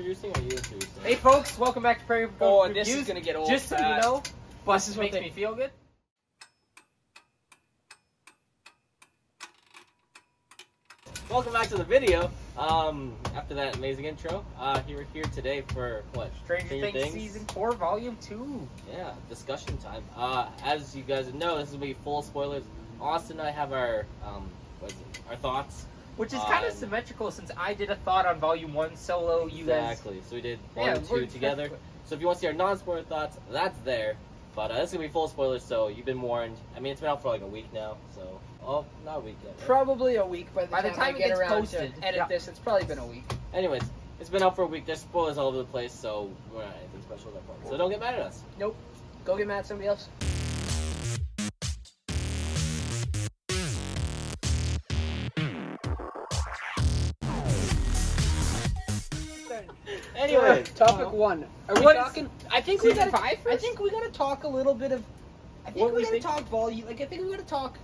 introducing or are you introducing? Hey folks, welcome back to Prairie Goat Oh, Reviews. this is gonna get old Just so you fast. know, buses is makes what me feel good. Welcome back to the video. After that amazing intro, we're here today for what? Stranger Things Season 4, Volume 2. Yeah, discussion time. As you guys know, this is gonna be full spoilers. Austin and I have our our thoughts. Which is kind of symmetrical since I did a thought on Volume 1 solo. You Exactly. So we did Volume 2 together. So if you want to see our non-spoiler thoughts, that's there. But this is gonna be full spoilers, so you've been warned. I mean, it's been out for like a week now, so not a week yet. Right? Probably a week by the time I it get gets around posted. to edit this. It's probably been a week. Anyways, it's been out for a week. There's spoilers all over the place, so we're not anything special at that point. So don't get mad at us. Nope. Go get mad at somebody else. Anyways, Topic 1. Are we What talking? I think Season we gotta. 5 I first? think we gotta talk a little bit of. I think What we we gotta think? talk volume. Like I think we gotta talk.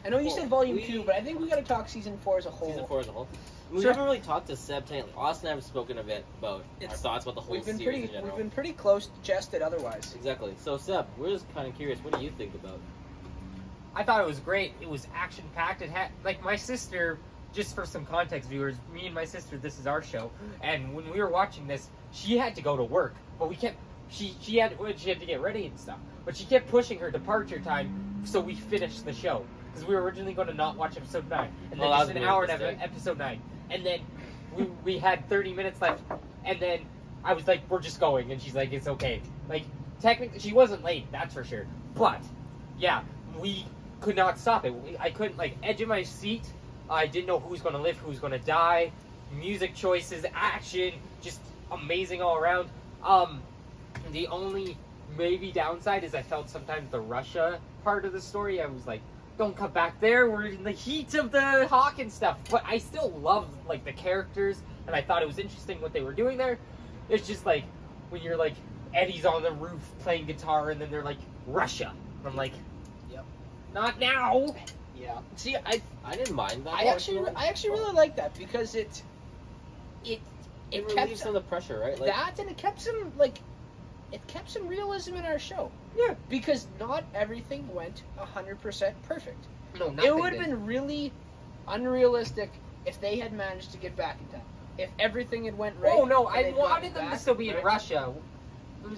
I know you Well, said volume we- 2, but I think we gotta talk season 4 as a whole. Season 4 as a whole. We Sure. haven't really talked to Seb today. Austin and I have spoken a bit about our thoughts about the whole We've been series in general. We've been pretty close to just it otherwise. Exactly. So Seb, we're just kind of curious. What do you think about? I thought it was great. It was action-packed. It had, like, my sister, just for some context, viewers, me and my sister, this is our show, and when we were watching this, she had to go to work, but we kept, she had to get ready and stuff, but she kept pushing her departure time, so we finished the show, because we were originally going to not watch episode 9, and then Well, that just was an a hour weird and mistake. episode 9, and then we had 30 minutes left, and then I was like, we're just going, and she's like, it's okay. Like, technically, she wasn't late, that's for sure, but, yeah, we could not stop it. I couldn't, like, edge of my seat. I didn't know who was going to live, who was going to die. Music choices, action, just amazing all around. The only maybe downside is I felt sometimes the Russia part of the story, I was like, don't cut back there, we're in the heat of the Hawk and stuff. But I still loved, like, the characters, and I thought it was interesting what they were doing there. It's just like, when you're like, Eddie's on the roof playing guitar, and then they're like, Russia. And I'm like, Yep. not now. Yeah. See, I didn't mind that. I actually really like that because it it kept relieves some of the pressure, right? Like, that, and it kept some realism in our show. Yeah. Because not everything went 100% perfect. No, It would have been really unrealistic if they had managed to get back in time. If everything had went right. Oh no, and I they'd wanted gotten them to back, still be in right? Russia.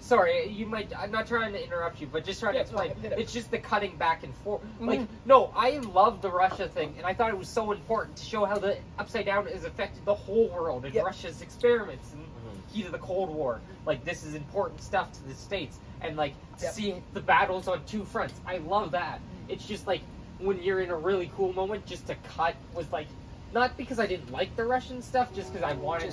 Sorry, you might. I'm not trying to interrupt you, but just trying to Yeah, explain. go ahead. It's just the cutting back and forth. Mhm. Like, no, I love the Russia thing, and I thought it was so important to show how the Upside Down has affected the whole world and Yep. Russia's experiments and Mhm. heat of the Cold War. Like, this is important stuff to the States, and like to Yep. see the battles on two fronts. I love that. It's just like when you're in a really cool moment, just to cut was like. Not because I didn't like the Russian stuff, just because I didn't want it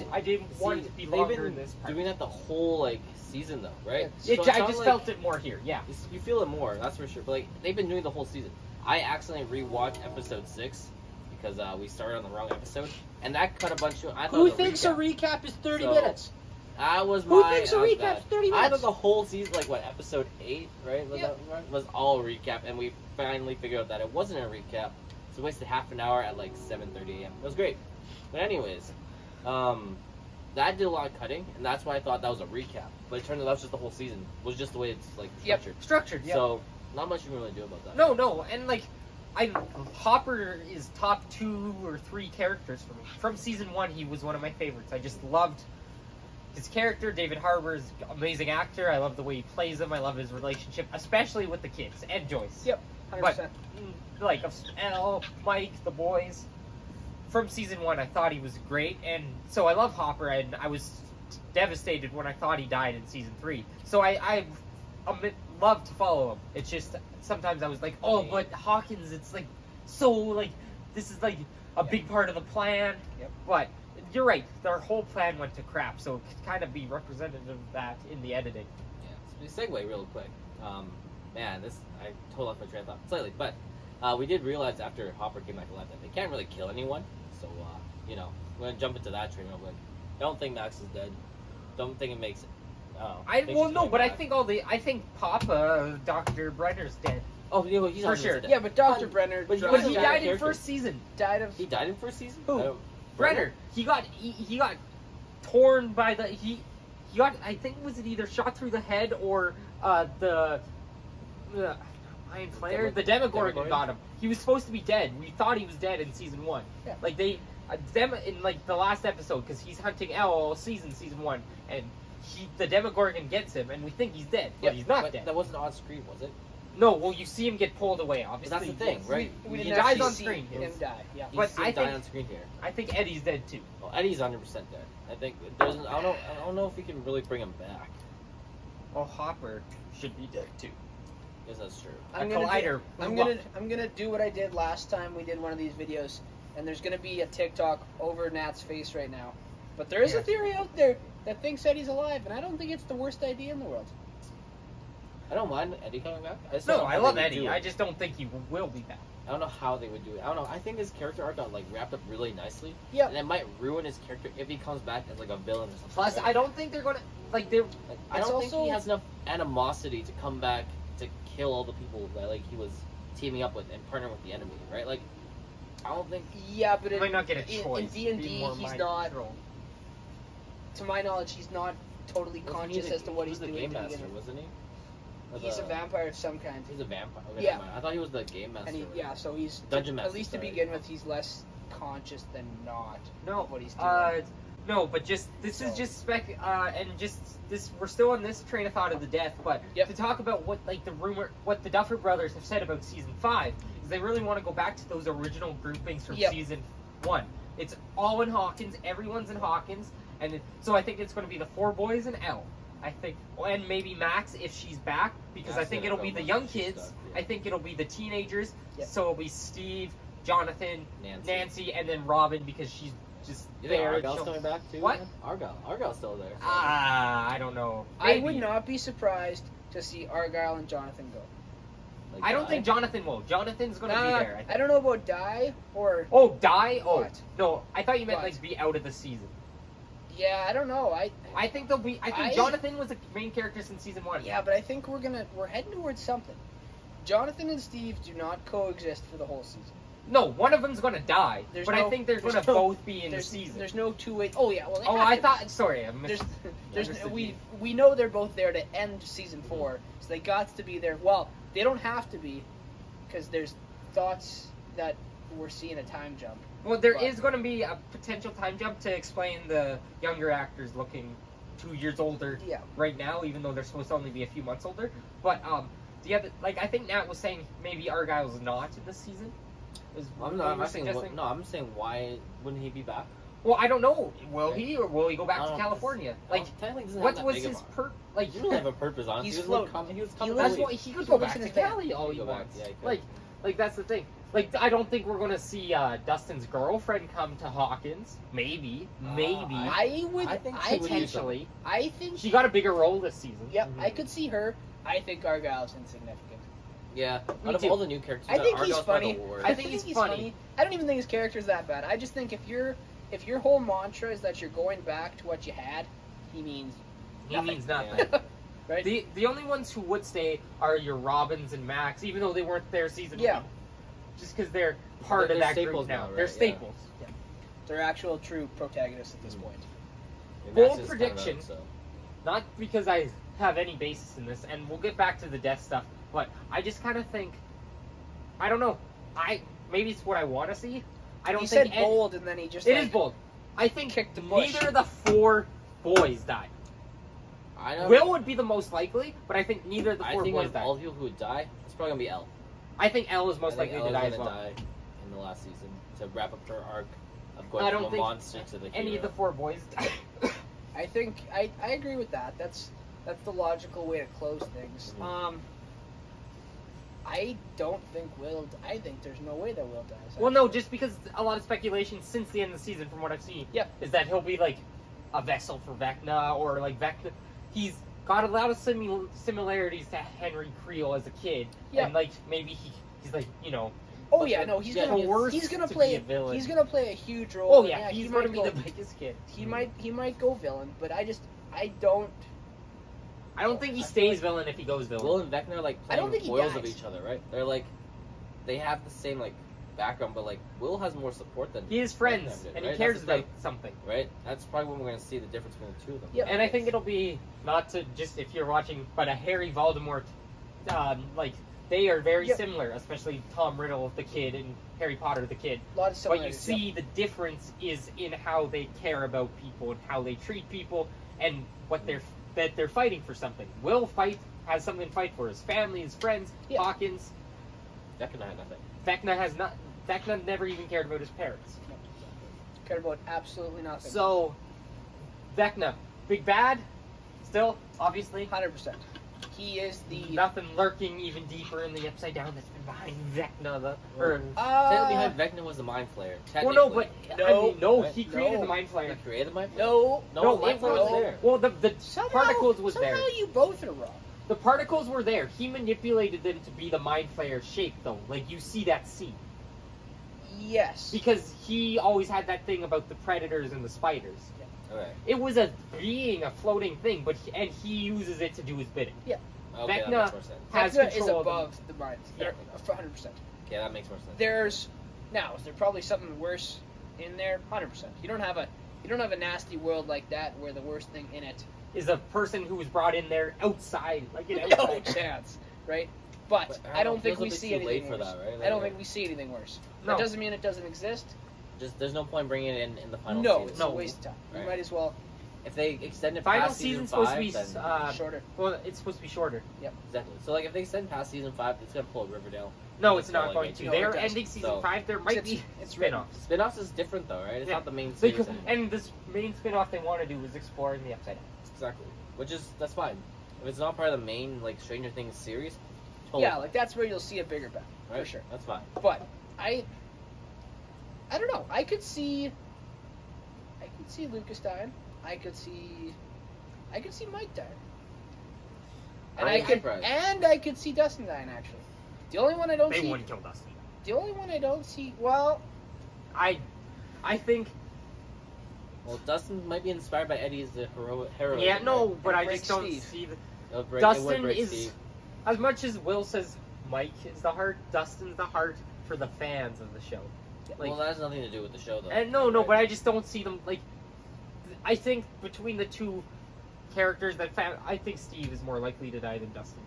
to be they've longer been in this part. doing that the whole like season though, right? Yeah. So it's I not just like- felt it more here, yeah. You feel it more, that's for sure. But like they've been doing the whole season. I accidentally rewatched episode 6 because we started on the wrong episode, and that cut a bunch of. I thought Who it was thinks recap. a recap is 30 So- minutes? That was Who my. thinks a that was recap's bad. 30 I minutes? thought the whole season, like what episode 8, right? Was, Yep. that, was all recap, and we finally figured out that it wasn't a recap. So we wasted half an hour at like 7:30 a.m. It was great. But anyways, that did a lot of cutting, and that's why I thought that was a recap. But it turned out that was just the whole season. It was just the way it's like structured. Structured, yeah. So not much you can really do about that. No, and like, Hopper is top 2 or 3 characters for me. From season 1, he was one of my favorites. I just loved his character. David Harbour is an amazing actor. I love the way he plays him. I love his relationship, especially with the kids and Joyce. Yep, 100%. But like Elle, Mike, the boys. From season 1, I thought he was great, and so I love Hopper, and I was devastated when I thought he died in season 3. So I love to follow him. It's just sometimes I was like, oh, but Hawkins, it's like so like this is like a big part of the plan. Yep. But you're right, their whole plan went to crap, so it could kind of be representative of that in the editing. Yeah. So segue real quick. Man, I totally lost my train of thought slightly, but we did realize after Hopper came back to life that they can't really kill anyone. So we're gonna jump into that train real quick. Don't think Max is dead. Don't think it makes. I think she's coming but back. I think Papa Dr. Brenner's dead. Oh, yeah, well, he's For not sure. dead. Yeah, but Dr. But- Brenner but you dropped But he Brenner's died a in character. first season. died of He died in first season. Who? I don't- Brenner. He got torn by the he got, I think, was it either shot through the head or the Iron Slayer, the Demogorgon got him. He was supposed to be dead. We thought he was dead in season 1. Yeah. Like they them in like the last episode, because he's hunting L all season 1, and the Demogorgon gets him, and we think he's dead, but he's not dead. That wasn't on screen, was it? No, well, you see him get pulled away. Obviously, That's the thing, right? We He didn't dies actually on see screen. him die. Yeah. You But see him I die think- on screen here. I think Eddie's dead too. Well, Eddie's 100% dead. I think there's. I don't know if we can really bring him back. Well, Hopper should be dead too. Yes, that's true. I'm A gonna collider. I'm gonna do what I did last time we did one of these videos, and there's gonna be a TikTok over Nat's face right now. But there is a theory out there that thinks Eddie's alive, and I don't think it's the worst idea in the world. I don't mind Eddie coming back. I just No, don't know I how love they would Eddie. do it. I just don't think he will be back. I don't know how they would do it. I don't know. I think his character arc got like wrapped up really nicely. Yeah. And it might ruin his character if he comes back as like a villain or something. Plus, right? I don't think they're gonna like they're. Like, I It's don't think also- he has enough animosity to come back to kill all the people that like he was teaming up with and partnering with the enemy, right? Like, I don't think. Yeah, but He might not get a in choice. D&D, Be more he's mind not. control. To my knowledge, he's not totally conscious as to what he's the doing. game to begin master, with. wasn't he? Or He's a the- vampire of some kind. He's a vampire. Okay, Yeah. never mind. I thought he was the game master. And so he's Dungeon at master, least sorry. to begin with, he's less conscious than not No, of what he's doing. no, but just this is just spec, and just this. We're still on this train of thought of the death, but Yep. to talk about what like the rumor, what the Duffer Brothers have said about season 5 is they really want to go back to those original groupings from Yep. season 1. It's all in Hawkins. Everyone's in Hawkins, and so I think it's going to be the 4 boys and L. I think, and maybe Max if she's back, because I Max think gonna it'll be go the when young she's kids. stuck, yeah. I think it'll be the teenagers. Yep. So it'll be Steve, Jonathan, Nancy. Nancy, and then Robin because she's just You think there. Argyle's She'll- coming back too? What? Man? Argyle's still there. I don't know. I Maybe. would not be surprised to see Argyle and Jonathan go. Like, I don't think Jonathan will. Jonathan's gonna be there. I think. I don't know about die or Oh, die? Oh, What? no. I thought you meant What? like be out of the season. yeah, I don't know. I think they'll be. I think I- Jonathan was the main character since season 1. Yeah, but I think we're heading towards something. Jonathan and Steve do not coexist for the whole season. No, one of them's gonna die, There's but no- I think they're there's gonna no- both be in the There's season. there's no two way. Oh yeah, well. they Oh, have I to thought. be. Sorry, I There's understood we you. know they're both there to end season 4, so they got to be there. Well, they don't have to be, because there's thoughts that we're seeing a time jump. Well, there But- is going to be a potential time jump to explain the younger actors looking 2 years older Yeah. right now, even though they're supposed to only be a few months older. But the other, like I think Nat was saying, maybe Argyle's not in this season. Is I'm what not. you I'm were not saying. suggesting? No, I'm saying why wouldn't he be back? Well, I don't know. Will he or will he go back I to don't know, California? Well, Like, technically, he doesn't what have that was big of his a- like? He doesn't have a purpose on. He's He was floating. He was He coming. That's lives- what he could he go lives back in to his van. Cali all He he could go back, wants. yeah, he could. Like that's the thing. Like I don't think we're gonna see Dustin's girlfriend come to Hawkins. Maybe. I would. I think I she would think. use Potentially. I think. She got a bigger role this season. Yep, Mhm. I could see her. I think Argyle's insignificant. Yeah, Me out of too. all the new characters, I think he's Argyle's probably funny. the worst. I think he's funny. I don't even think his character's that bad. I just think if your whole mantra is that you're going back to what you had, he means He nothing. means nothing. right? The only ones who would stay are your Robins and Max, even though they weren't there season Yeah. 1. Just because they're part They're of that staples group now. now, right? They're Yeah. staples. They're actual true protagonists at this point. And Bold Max is kind of prediction. out, so. Not because I have any basis in this, and we'll get back to the death stuff, but I just kind of think, I don't know, maybe it's what I want to see. I don't He think said bold, and then he just It like, is bold. I think kicked the bush. neither of the 4 boys die. I know. Will would be the most likely, but I think neither of the I 4 think boys of die. all the people who would die, it's probably gonna be Elle. I think Elle is most I think likely Elle to is die as gonna well. die in the last season to wrap up her arc of going I from don't a think monster to the Any of hero. the 4 boys die. I think I agree with that. That's the logical way to close things. I don't think Will. I think there's no way that Will dies. Well, no, just because a lot of speculation since the end of the season, from what I've seen, Yep. is that he'll be like a vessel for Vecna, or like Vecna. He's got a lot of similarities to Henry Creel as a kid, Yeah. and like maybe he's like Oh but yeah, the- no, he's yeah, gonna coerced he's gonna to play be a villain. he's gonna play a huge role. Oh and yeah, he he's might going to be go, the biggest kid. he might go villain, but I don't. I don't think he I feel stays like- villain if he goes villain. Will and Vecna are like I don't playing think he foils of dies. each other, right? They're like, they have the same like background, but like Will has more support than He has friends, Vecna did, and right? he cares That's the about thing, something. right? That's probably when we're gonna see the difference between the two of them. Yeah. And I think it'll be, not to just if you're watching, but a Harry Voldemort, like, they are very Yep. similar, especially Tom Riddle, the kid, and Harry Potter, the kid. A lot of But similarities. you see the difference is in how they care about people and how they treat people and what they're fighting for something. Will has something to fight for, his family, his friends. Yeah. Hawkins, Vecna had nothing. Vecna never even cared about his parents. Cared about absolutely nothing. So, Vecna, big bad, still, obviously. 100%. He is the. Nothing lurking even deeper in the Upside Down that's been behind Vecna. Technically, behind Vecna was the Mind Flayer. Well, no, but No, he created no. the Mind he Flayer. created the Mind Flayer. No. No, Mind it Flayer was no. there. Well, the Somehow, particles was there. somehow you both are wrong. The particles were there. He manipulated them to be the Mind Flayer shape, though. Like, you see that scene. Yes. Because he always had that thing about the predators and the spiders. Okay. It was a floating thing, and he uses it to do his bidding. Okay, Vecna- that makes more sense. Has Vecna is control of them. above the mind. Yeah. 100%. Okay, that makes more sense. There's now. Is there probably something worse in there? 100%. You don't have a nasty world like that where the worst thing in it. Is a person who was brought in there outside, like an No outside. chance, right? But But I don't it think feels a we bit see too anything late for worse. that, right? I don't Like, think we see anything worse. No. That doesn't mean it doesn't exist. Just there's no point bringing it in the final No, season. it's No. a waste of time. You Right. might as well If they extend it Final past season season's supposed to 5, be then shorter. well, it's supposed to be shorter. exactly. So like if they extend past season 5, it's gonna pull Riverdale. No, it's It's not not going like to. it. They're No, it does. ending season So- 5. There might It's- be it's written. spin-offs. Spin-offs is different though, right? It's Yeah. not the main They series. could, anymore. and this main spin-off they want to do is exploring the Upside Down. Exactly. That's fine. If it's not part of the main like Stranger Things series, totally Yeah, fine, like that's where you'll see a bigger bang right? for sure. That's fine. But I don't know. I could see Lucas dying. I could see Mike dying. And I'm surprised. I could see Dustin dying actually. The only one I don't They see. wouldn't kill Dustin. The only one I don't see. Well, I think. Well, Dustin might be inspired by Eddie's heroism. Yeah, no, right? but I break just don't Steve. see the. It'll break, Dustin it would break is- Steve. As much as Will says Mike is the heart, Dustin's the heart for the fans of the show. Like, Well, that has nothing to do with the show though. and no, right? but I just don't see them like. I think between the two characters I think Steve is more likely to die than Dustin.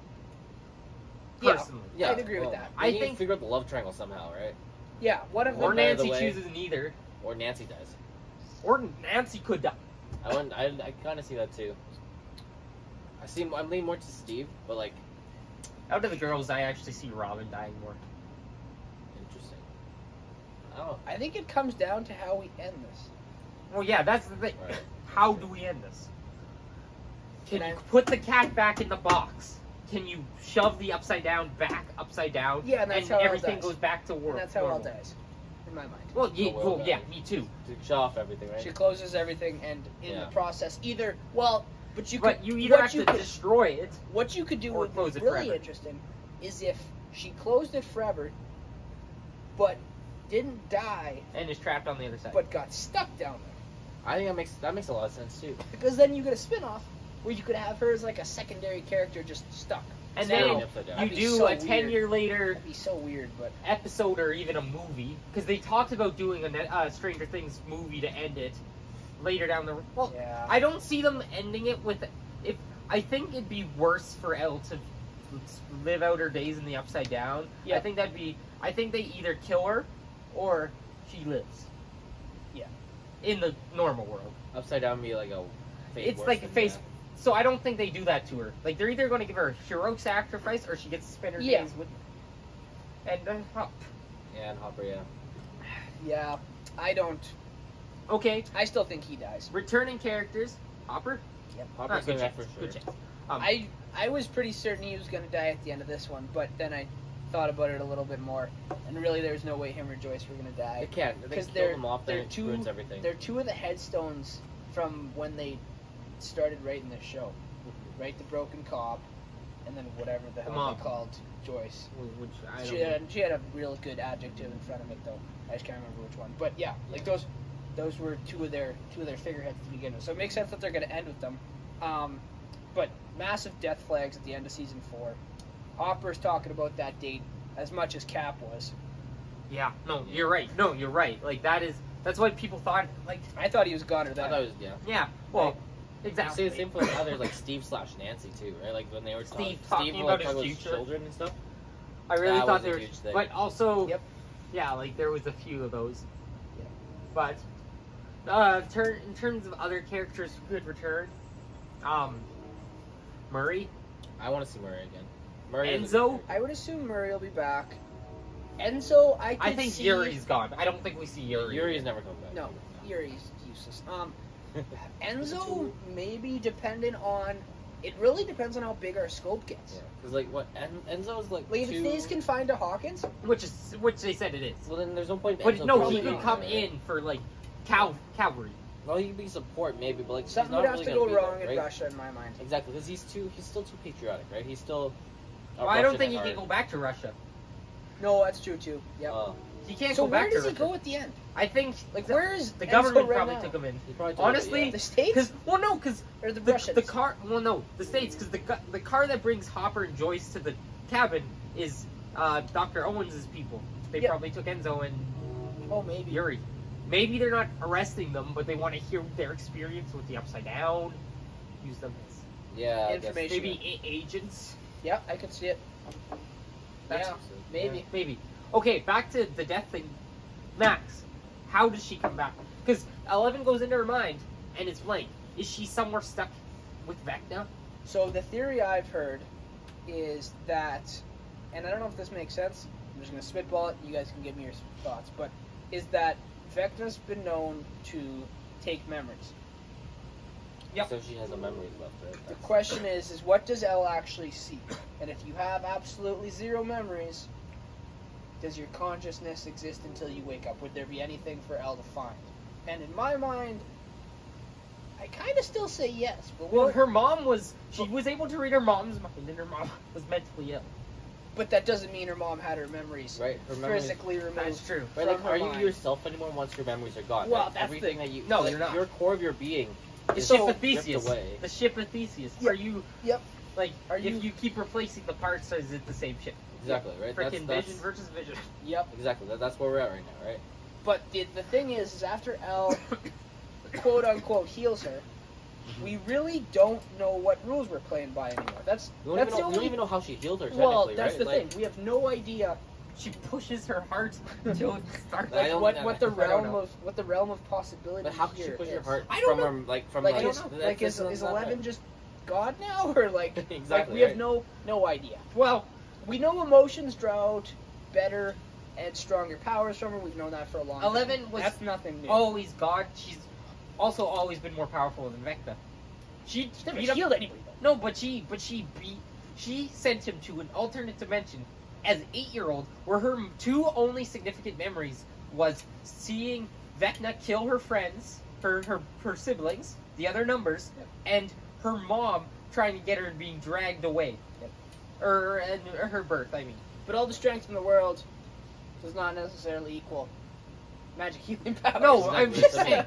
Yeah. Personally. Yeah, I'd agree with that. I I think think- figure out the love triangle somehow, right? yeah, one of Or One them. by the Nancy way- chooses neither. Or Nancy dies. Or Nancy could die. I kind of see that too. I'm leaning more to Steve, but like Out of the girls, I actually see Robin dying more. interesting. I don't know. I think it comes down to how we end this. Well, yeah, that's the thing. Right. How do we end this? Can Can you I- put the cat back in the box? Can you shove the upside down back upside down? Yeah, and that's how Elle everything dies. goes back to work. And that's how it all normal? dies, in my mind. Well, yeah, Oh, well, well, yeah, me too. To shut off everything, right? She closes everything, and in Yeah. the process, but you could, But you either what have you to could, destroy it. what you could do or would be close it really forever. interesting is if she closed it forever, but didn't die, And is trapped on the other side. but got stuck down there. I think that makes a lot of sense too. Because then you get a spin-off where you could have her as like a secondary character just stuck. and Staying then upside down. you That'd be do so a 10-year later That'd be so weird, but episode or even a movie because they talked about doing a Stranger Things movie to end it later down the road. Well, yeah. I don't see them ending it with. If I think it'd be worse for Elle to live out her days in the Upside Down. Yeah. I think that'd be. I think they either kill her or she lives. Yeah. In the normal world, Upside down be like a. fate it's worse like a than face. that. So I don't think they do that to her. Like they're either going to give her a heroic sacrifice or she gets to spend her Yeah. days with. And Yeah, and Hopper, yeah. Yeah, I don't. okay, I still think he dies. returning characters. Hopper. Hopper's good going back chance. for sure. Good chance. I was pretty certain he was going to die at the end of this one, but then I thought about it a little bit more, and really there's no way him or Joyce were going to die. They can't. They Because kill they're- them off they're there. It two- ruins everything. They're two of the headstones from when they started writing this show. Right? The broken cop, and then whatever the hell Mom. they called Joyce. Which I don't She know. had a real good adjective in front of it though. I just can't remember which one. But yeah, like those were two of their figureheads to begin with. So it makes sense that they're going to end with them. But massive death flags at the end of season 4. Hopper's talking about that date as much as Cap was. Yeah, no, you're right. No, you're right. Like that's what people thought. Like, I thought he was gone or I that. thought it was, yeah. yeah, well, Like, exactly. You say the same for like others, like Steve/Nancy too, right? Like when they were Steve talking talking like, about his his future. children and stuff. I really That thought was a there huge thing. but also, Yep. yeah, like there was a few of those. Yeah. But in terms of other characters who could return, Murray, I want to see Murray again. Murray is a Enzo. good I would assume Murray will be back. Enzo, I could I think see... Yuri's gone. I don't think we see character. Yuri. Yuri's never come back. No, Yuri's useless. Enzo, maybe dependent on... It really depends on how big our scope gets. Yeah, because like what Enzo's like. Like, if it stays confined to Hawkins, which they said it is. Well, then there's no point. in But Enzo no, probably he could being come there, in for like cavalry. Well, he could be support maybe, but like something he's not would have really to gonna go be wrong there, in right? Russia, in my mind. Exactly, because he's still too patriotic, right? He's still. Well, I don't Russian think he at can heart. go back to Russia. No, that's true, too. Yep. He can't So go back where to does he Russia. go at the end? I think Like, where is the Enzo government right probably now? took him in. He probably took Honestly, it, yeah. The States? Because because Or the the Russians? car. Well, no, the States. Because the car that brings Hopper and Joyce to the cabin is Dr. Owens' people. They Yep. probably took Enzo and Oh, maybe. Yuri. Maybe they're not arresting them, but they want to hear their experience with the Upside Down. Use them as Yeah, I guess. Information. maybe agents. Yeah, I could see it. That's- Yeah, maybe. Maybe. Okay, back to the death thing. Max, how does she come back? Because 11 goes into her mind, and it's blank. Is she somewhere stuck with Vecna? So the theory I've heard is that, and I don't know if this makes sense, I'm just going to spitball it, you guys can give me your thoughts, but is that Vecna's been known to take memories. Yep. So she has no memories left, right? The That's- question is what does Elle actually see? And if you have absolutely zero memories, does your consciousness exist until you wake up? Would there be anything for Elle to find? And in my mind, I kind of still say yes. But Well, her mom was... She was able to read her mom's mind, and her mom was mentally ill. But that doesn't mean her mom had her memories Right, her memories. physically removed. That's true. Right, from like, her are you mind. yourself anymore once your memories are gone? Well, right? that's everything the- that you. No, like, you're not. Your core of your being. The is ship So- of Theseus. stripped away. The ship of Theseus. Yep. Are you... Yep. Like, Are if you- you keep replacing the parts, is it the same ship? Exactly, right? Freaking That's Vision versus Vision. Yep. exactly. That's where we're at right now, right? But the thing is after Elle, quote unquote, heals her, we really don't know what rules we're playing by anymore. That's We don't, that's even the know, we only. don't even know how she healed her. Technically, Well, that's right? the Like, thing. We have no idea She pushes her heart until it starts. I don't what think what that- the I don't realm know. of what the realm of possibility. But how could here she push your is. heart I don't from know. her, like from Like, like, is, that's- like is that's not 11 right. just God now, or like Exactly, like we have right. no idea. Well, We know emotions draw out better and stronger powers from her. We've known that for a long time. 11 was That's nothing new. always God. She's also always been more powerful than Vecna. She She's never beat up- healed anybody though. No, but she sent him to an alternate dimension as an 8-year-old, where her two only significant memories was seeing Vecna kill her friends, her siblings, the other numbers, Yep. and her mom trying to get her and being dragged away. Yep. Or her birth, I mean. But all the strength in the world does not necessarily equal magic healing powers. No, I'm Exactly. just saying.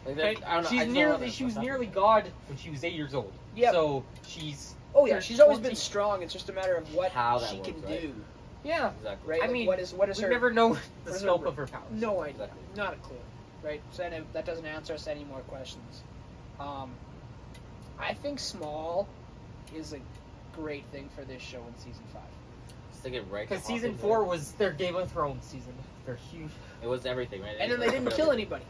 Like that, I don't know. I She's just don't know nearly that she was stuff. nearly God when she was 8 years old. Yep. So she's Oh yeah, she's always been 14. strong. It's just a matter of what How that she works, can right? do, Yeah. Exactly. right? I Like, mean, what is We her? never know the what is scope her- of her powers. No idea, Exactly. not a clue, right? So that doesn't answer us any more questions. I think small is a great thing for this show in season 5. Stick it right. Because to season Hawkins, 4 right? was their Game of Thrones season. They're huge. It was everything, right? And then they didn't kill anybody.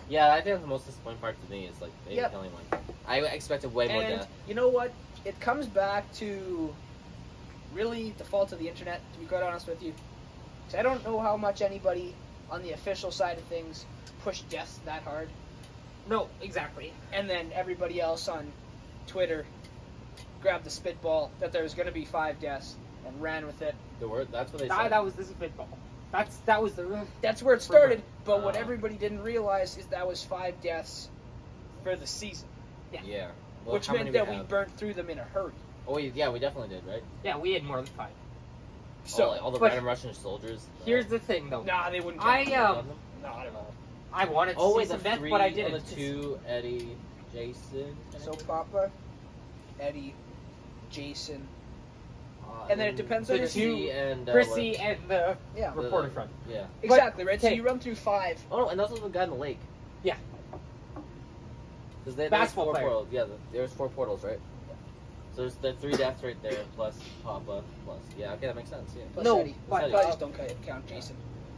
Yeah, I think that's the most disappointing part to me is like they Yep. didn't kill anyone. I expected way more And death. you know what? It comes back to really the fault of the internet, to be quite honest with you. 'Cause I don't know how much anybody on the official side of things pushed deaths that hard. No, exactly. And then everybody else on Twitter grabbed the spitball that there was going to be 5 deaths and ran with it. The word. That's what they That, said. that was the spitball. That was the. That's where it started, but what Oh. everybody didn't realize is that was 5 deaths for the season, Yeah. Well, which how meant many that we have? burnt through them in a hurry. Oh yeah, we definitely did, right? Yeah, we had more than 5. So, all the but random Russian soldiers. Here's the thing, though. nah, they wouldn't. I, count. Not at all. I wanted to Oh see wait, some the death, 3 but I and didn't. the 2, Eddie, Jason. So Papa, Eddie, Jason, And then it depends on the your two- and Chrissy and the Yeah, reporter front. Yeah. exactly right. So okay. you run through 5. Oh no, and that's the guy in the lake. Yeah. Because there's Basketball 4 player. portals. Yeah, there's 4 portals, right? So there's the 3 deaths right there, plus Papa, plus okay, that makes sense. Yeah. Plus No, Eddie. but- I just don't count Jason.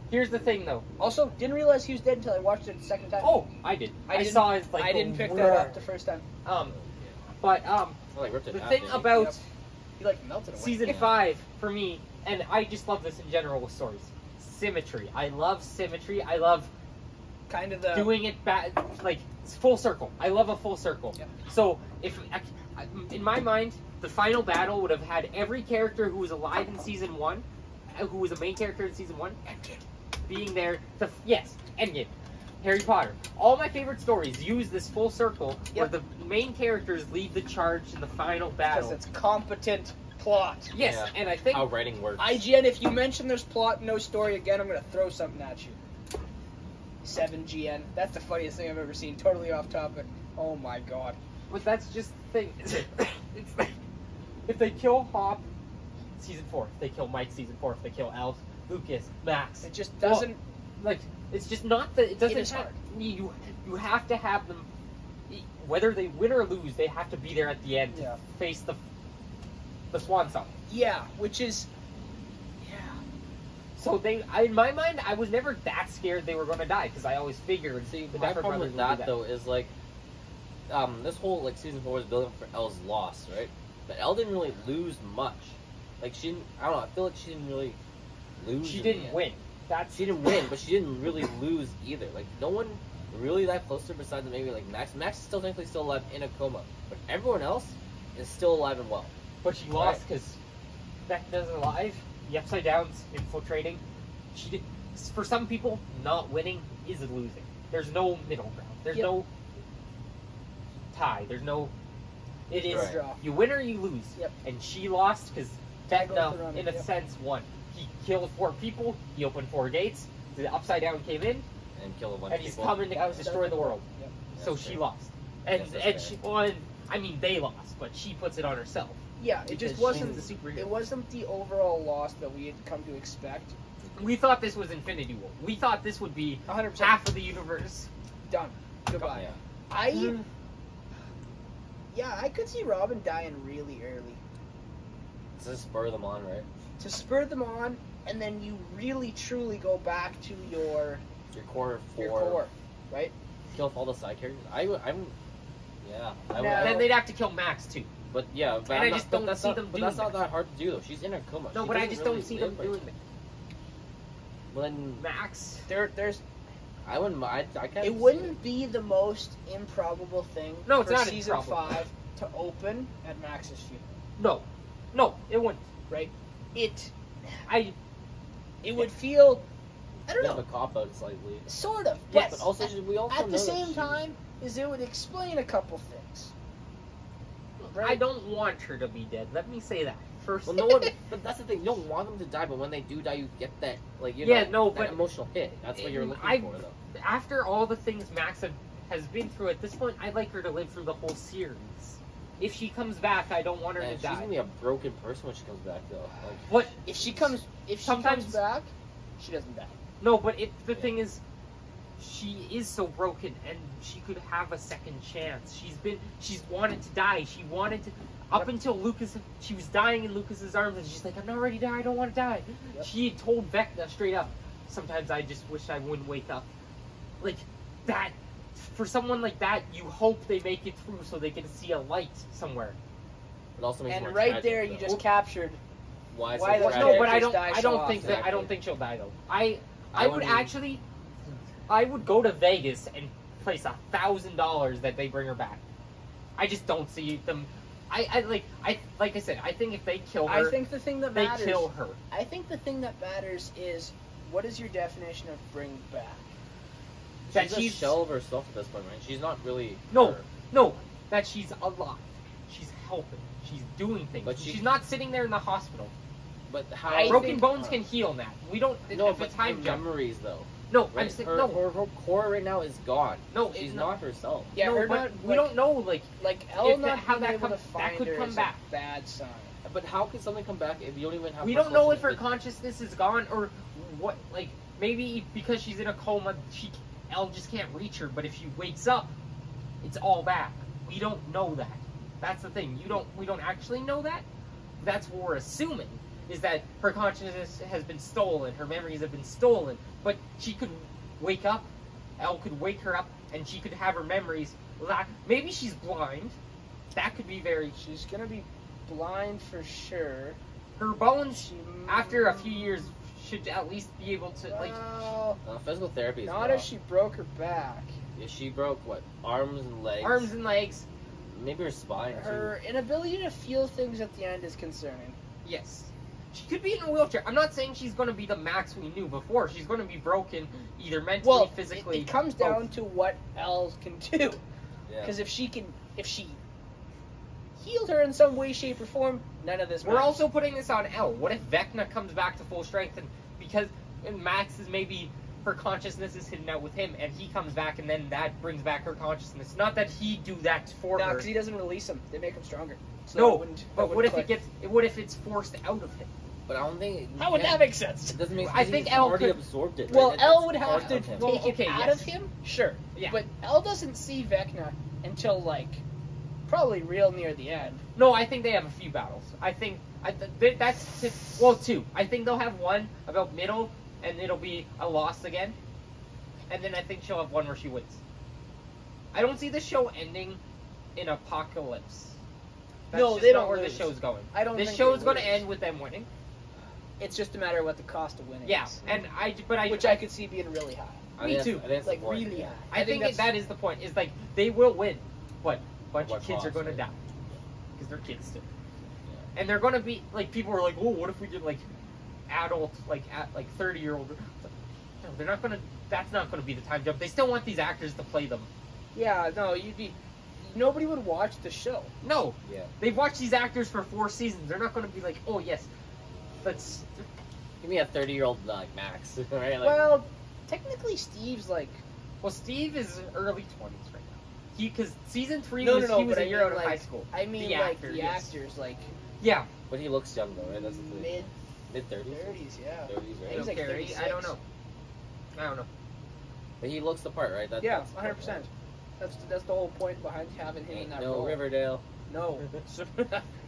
Here's the thing, though. Also, didn't realize he was dead until I watched it the second time. Oh, I did. I didn't- saw it like I didn't pick that up the first time. But I like ripped it the half, thing didn't he? about Yep. He like melted away. season Yeah. 5 for me, and I just love this in general with stories. Symmetry. I love symmetry. I love kind of the doing it back, like it's full circle. I love a full circle. Yep. So if in my mind, the final battle would have had every character who was alive in season 1, who was a main character in season 1, being there. Endgame. Harry Potter. All my favorite stories use this full circle where Yep. the main characters lead the charge in the final because battle. it's competent plot. Yes, Yeah. and I think How writing works. IGN, if you mention there's plot, no story again, I'm gonna throw something at you. 7GN. That's the funniest thing I've ever seen. Totally off topic. Oh my god. but that's just the thing. It's if they kill Hop, season 4. If they kill Mike, season 4. If they kill Elf, Lucas, Max. It just doesn't. Like it's just not that it doesn't It is have, hard. you have to have them whether they win or lose they have to be there at the end Yeah. to face the swan song. Yeah, which is. Yeah. So in my mind I was never that scared they were going to die because I always figured See, the my Duffer problem brothers with would do that though is like, this whole like season 4 was building for Elle's loss, right? But Elle didn't really lose much. Like she didn't. I don't know. I feel like she didn't really lose. She in the didn't end. win. She didn't win, but she didn't really lose either. Like no one really that close to her besides maybe like Max. Max is still technically still alive in a coma, but everyone else is still alive and well. But she lost because Vecna's alive. The Upside Down's infiltrating. She did. For some people, not winning is losing. There's no middle ground. There's Yep. no tie. There's no. It is Right. Draw. you win or you lose. Yep. And she lost because Tag goes Vecna, around in it, a yep. sense, won. He killed 4 people. He opened 4 gates. The Upside Down came in, And kill a bunch and of he's people. coming to destroy the world. Yep. So That's she fair. lost. And Yes, that's and fair. she won. I mean, they lost, but she puts it on herself. Yeah, it Because just wasn't. she's the superhero. It wasn't the overall loss that we had come to expect. We thought this was Infinity War. We thought this would be 100% half of the universe. done. Goodbye. Yeah. I. Yeah, I could see Robin dying really early. To spur them on, right? To spur them on, and then you really truly go back to your Your core 4. core, right? Kill off all the side characters. I'm. Yeah. I No. Then they'd have to kill Max too. But yeah, but And I'm I just but don't that's see not, them But doing that's not that. that hard to do though. She's in a coma. No, She but I doesn't just really don't see them live right doing that. Well, then Max. There's. I wouldn't. I can't. It wouldn't be the most improbable thing No, it's for not season improbable. 5 to open at Max's funeral, No, it wouldn't. right? It I would feel. I don't Bit of know. a cop out slightly. Sort of. Yes. But also, we also At know the that same she- time, is it would explain a couple things. Right? I don't want her to be dead. Let me say that first. Well, no one. But that's the thing. You don't want them to die, but when they do die, you get that Yeah, no, that but- emotional hit. That's what you're looking I- for, though. After all the things Max has been through at this point, I'd like her to live through the whole series. If she comes back, I don't want her And to she's die. gonna be a broken person when she comes back, though. Like, What? If she comes Sometimes- back, she doesn't die. No, but the Yeah. thing is, she is so broken, and she could have a second chance. She's wanted to die. She wanted to, up until Lucas, she was dying in Lucas's arms, and she's like, I'm not ready to die. I don't want to die. Yep. She had told Vecna straight up, sometimes I just wish I wouldn't wake up. Like that, for someone like that, you hope they make it through so they can see a light somewhere. it also makes it And more right tragic, there, you though. just captured. why it's why so the- tragic. No, but I characters don't. die I so don't think often. that. I don't think she'll die though. I I would wouldn't- actually. I would go to Vegas and place $1,000 that they bring her back. I just don't see them. Like I said, I think if they kill her, I think the thing that they matters. kill her. I think the thing that matters is what is your definition of bring back? That She's a shell of herself at this point, right? She's not really. No, her. no, that she's alive. She's helping. She's doing things. But She's she- not sitting there in the hospital. But how? I Broken think- bones can heal, Matt. We don't. No, if but it's time her jump. memories though. No, Right? I'm saying her, no. her core right now is gone. No, She's it's not herself. Yeah, no, her but not, we like- don't know. Like, Like Elle If not how being that able comes- to that find could her come is back. a bad sign. But how can something come back if you don't even have? we her don't know if her consciousness? consciousness is gone or what. Like, maybe because she's in a coma, Elle just can't reach her. But if she wakes up, it's all back. We don't know that. That's the thing. We don't actually know that. That's what we're assuming, is that her consciousness has been stolen, her memories have been stolen. But she could wake up, Elle could wake her up, and she could have her memories. Maybe she's blind. That could be very. She's gonna be blind for sure. Her bones, She after a few years, should at least be able to like. Well, Physical therapy is not rough. if she broke her back. If she broke what, arms and legs, Arms and legs, maybe her spine Her inability to feel things at the end is concerning. yes. She could be in a wheelchair. I'm not saying she's going to be the Max we knew before. She's going to be broken either mentally, Well, physically. it comes both. down to what Elle can do. too. Yeah. Because if she healed her in some way, shape, or form, none of this We're matters. also putting this on Elle. What if Vecna comes back to full strength and because Max is maybe her consciousness is hidden out with him and he comes back and then that brings back her consciousness. Not that he do that for No, her. because he doesn't release them. They make him stronger. So No, that wouldn't- that but what wouldn't if click. what if it's forced out of him? But I don't think. How would that make sense? It doesn't make. I think he's Elle already could- absorbed it. Well, right? Elle It's would have part to of him. Well, take okay, it out yes. of him, sure. Yeah. But Elle doesn't see Vecna until like probably real near the end. No, I think they have a few battles. I think that's well, two. I think they'll have one about middle, and it'll be a loss again, and then I think she'll have one where she wins. I don't see the show ending in apocalypse. That's No, just they not don't where lose. the show's going. I don't. This think show is they going to lose. end with them winning. It's just a matter of what the cost of winning Yeah, is. and Which I could see being really high. I Me think too. that's- I think that's Like the point, really yeah. high. I think that's- that is the point. Is like they will win, but a bunch What of kids are cost, going to right? die because they're kids still. And they're going to be like people are like, oh, what if we did like adult, like 30-year-old? No, they're not going to. That's not going to be the time jump. They still want these actors to play them. Yeah, no, nobody would watch the show. No, Yeah. they've watched these actors for 4 seasons. They're not going to be like, oh yes, let's. Give me a 30-year-old like Max, right? Like, Well, technically Steve's like Well, Steve is early 20s right now. Because season 3 no, was no, he was but a I year mean, out of like, high school. I mean, The like actor, the yes. actors, like Yeah, but he looks young though, right? That's the thing. mid Mid 30s. 30s, yeah. 30s, right? He's like Carey, 36. I don't know. But he looks the part, right? Yeah, That's the 100%. point, That's the whole point behind having him right? in Ain't that no role. Riverdale. No,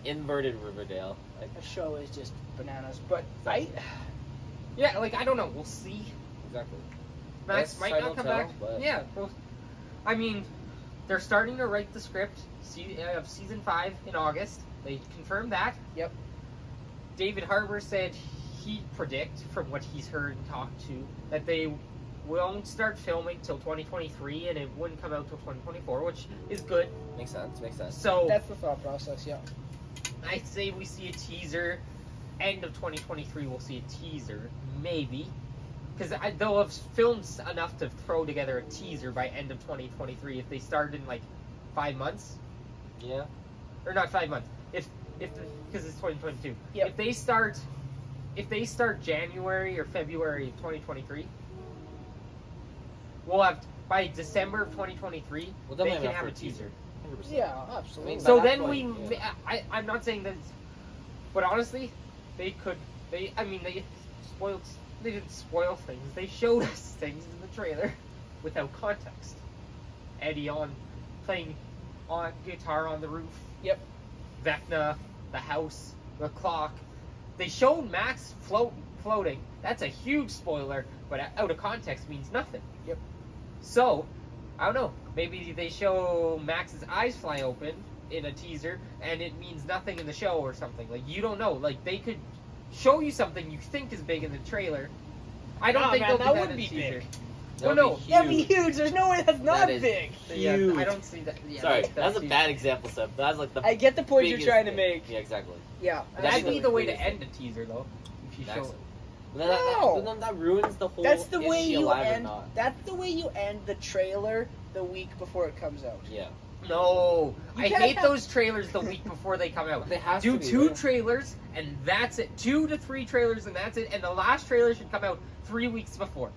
Inverted Riverdale. Like, the show is just bananas. But Yeah, like I don't know. We'll see. exactly. Max Yes, might time not will come tell, back. but- Yeah. Well, I mean, they're starting to write the script of season 5 in August. They confirmed that. Yep. David Harbour said he predict from what he's heard and talked to that they won't start filming till 2023 and it wouldn't come out till 2024, which is good. Makes sense. Makes sense. So that's the thought process. Yeah. I say we see a teaser. End of 2023, we'll see a teaser, maybe. Because they'll have filmed enough to throw together a teaser by end of 2023 if they start in like 5 months. Yeah. Or not 5 months. Because it's 2022. Yep. If they start January or February of 2023, we'll have by December of 2023 Well, they then can we have have a for a teaser. teaser. 100%. Yeah, absolutely. I mean, So by that then point, we, yeah. I'm not saying that, but honestly, they didn't spoil things. They showed us things in the trailer without context. Eddie playing on guitar on the roof. Yep. Vecna, the house, the clock. They showed Max floating. That's a huge spoiler, but out of context means nothing. Yep. So, I don't know. Maybe they show Max's eyes fly open in a teaser, and it means nothing in the show or something. Like, you don't know. Like, they could show you something you think is big in the trailer. I don't No, think man, they'll that do would in be teaser. big. Well, That no. would be That'd be huge. huge. There's no way that's not That is big. Yeah, Huge. I don't see that. Yeah, Sorry, that's that's a huge. bad example, Seb. That's like the. I get the point you're biggest trying to thing. make. Yeah, exactly. Yeah. That'd be absolutely. the way to end a teaser, though. If you show Exactly. it. But No. then that ruins the whole. That's the is way she you alive or end. not? That's the way you end the trailer the week before it comes out. Yeah. No, You I can't hate have- those trailers the week before they come out. They have Do to be, 2 right? trailers and that's it. 2 to 3 trailers and that's it. And the last trailer should come out 3 weeks before.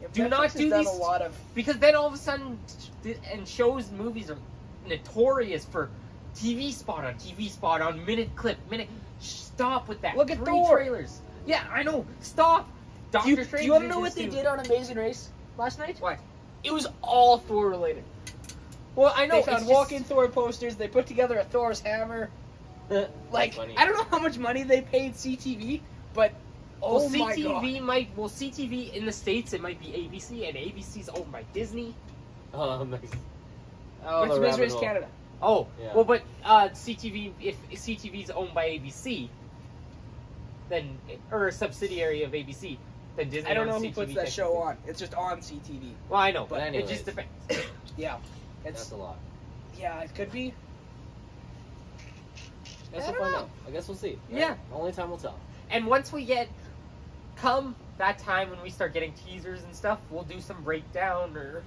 If Do Netflix not has do done these- a lot of. Because then all of a sudden, and shows and movies are notorious for TV spot on minute clip, minute. Stop with that. Look at 3 Thor. trailers. Yeah, I know. Stop. Doctor Do you Strange. want to know did what this they too. did on Amazing Race last night? What? It was all Thor related. Well, I know. They found walking Thor posters. They put together a Thor's hammer. Like, funny. I don't know how much money they paid CTV, but oh my god. CTV in the States, it might be ABC, and ABC's owned by Disney. Oh, nice. It's the Amazing rabbit Race hole. Canada. Oh, Yeah. well, but CTV, if CTV's owned by ABC, then, or a subsidiary of ABC, then Disney I don't know owns who CTV puts that show technically. on. It's just on CTV. Well, I know, But but it anyways. just depends. Yeah. That's It's a lot. yeah, it could be. Guess I we'll don't find know. out. I guess we'll see. right? Yeah. Only time will tell. And once we come that time when we start getting teasers and stuff, we'll do some breakdown or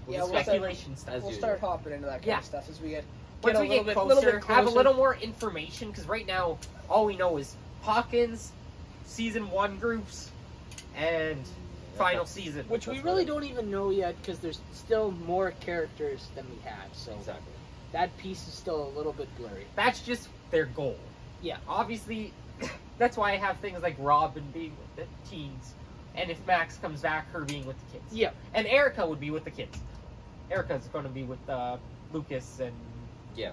Yeah, we'll speculation stuff. As We'll usual. start hopping into that kind Yeah. of stuff as we get Once a we little get bit- closer, little bit have a closer. little more information, because right now all we know is Hawkins, season 1 groups, and final season. Which we That's really right. don't even know yet because there's still more characters than we had. So Exactly. that piece is still a little bit blurry. That's just their goal. Yeah. Obviously, that's why I have things like Robin being with the teens, and if Max comes back, her being with the kids. Yeah. And Erica would be with the kids. Erica's going to be with Lucas and Yeah.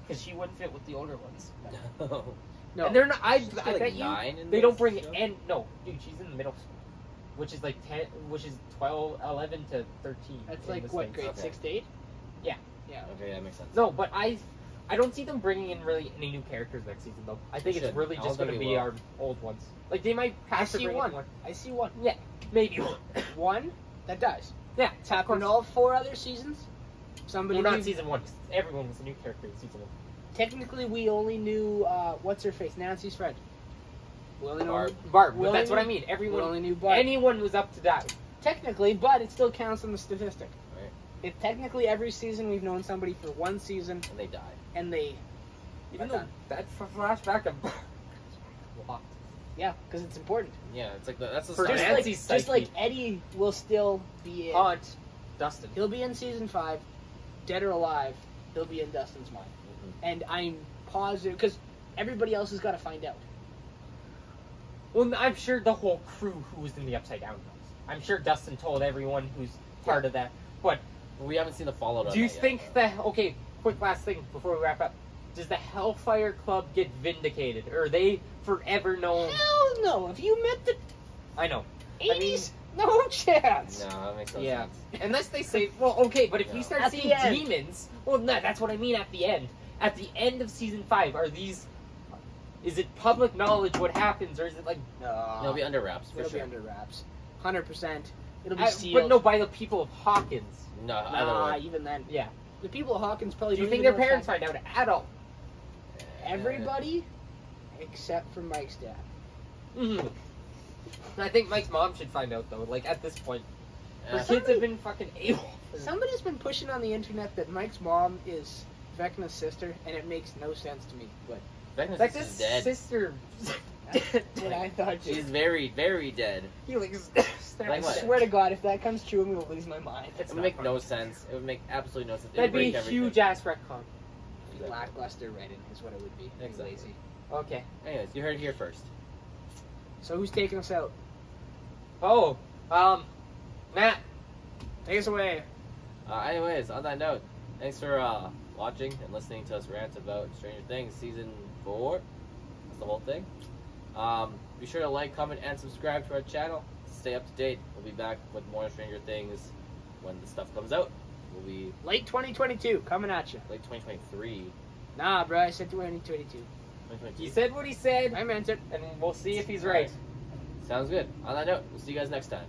because she wouldn't fit with the older ones. No. And they're not. I She's bet like you 9 in they this don't bring show? and no, dude, she's in the middle school, which is like 10, which is 12, 11 to 13. That's in like the what, States. grade Okay. 6 to 8? Yeah. Yeah. Okay, that makes sense. No, but I don't see them bringing in really any new characters next season though. I think They it's should. really All just of them going to be be well. our old ones. Like they might I pass to see bring in one. I see one. Yeah, maybe one. One that dies. Yeah, It's happened all 4 other seasons. Somebody Well, not leaves- season 1. 'Cause everyone was a new character in season 1. Technically, we only knew what's her face, Nancy's friend. We only know Barb. Barb, We but only that's what I knew- mean. We Everyone, only knew Barb. anyone was up to that. Technically, but it still counts in the statistic. Right. If technically every season we've known somebody for 1 season And they die. and they, Even Right though on. that's a flashback of locked. yeah, because it's important. Yeah, it's like that's the For start. Just like, Nancy's just like psyche. Eddie will still be in. Haunt Dustin. He'll be in season 5, dead or alive. He'll be in Dustin's mind, Mhm. and I'm positive because everybody else has got to find out. Well, I'm sure the whole crew who was in the Upside Down knows. I'm sure Dustin told everyone who's part of that. But We haven't seen the fallout of do you that yet, think though. that? Okay, quick last thing before we wrap up. Does the Hellfire Club get vindicated, or are they forever known? Hell no! If you met the I know. 80s, no chance. No, that makes no Yeah. sense. Unless they say, well, okay, but if Yeah. we start At seeing the end. demons, well, no, that's what I mean at the end. At the end of season 5, are these? Is it public knowledge what happens, or is it like? No, It'll be under wraps for it'll sure. be under wraps. 100%. It'll be But sealed. no, by the people of Hawkins. No, either Nah, way. even then. Yeah. The people of Hawkins probably Do you don't think even their know parents what's find out at all? Everybody except for Mike's dad. Mm-hmm. I think Mike's mom should find out though. Like at this point, her Yeah. kids have been fucking able. Somebody's been pushing on the internet that Mike's mom is Vecna's sister, and it makes no sense to me. But Vecna's Like sister's this dead. sister. that's what I thought. She's Too. very, very dead. He like I Like what? swear to God, if that comes true, I'm gonna lose my mind. It's It would not make funny. no sense. It would make absolutely no sense. It That'd would be break a everything. huge ass retcon. Exactly. Lackluster writing is what it would be. Exactly. Lazy. Okay. Anyways, you heard it here first. So who's taking us out? Oh, Matt. Take us away. Anyways, on that note, thanks for watching and listening to us rant about Stranger Things Season 4. That's the whole thing. Be sure to like, comment, and subscribe to our channel. Stay up to date. We'll be back with more Stranger Things when the stuff comes out. We'll be Late 2022, coming at you. late 2023. Nah, bro, I said 2022. 2022. He said what he said, I meant it. and we'll see if he's right. Sounds good. On that note, we'll see you guys next time.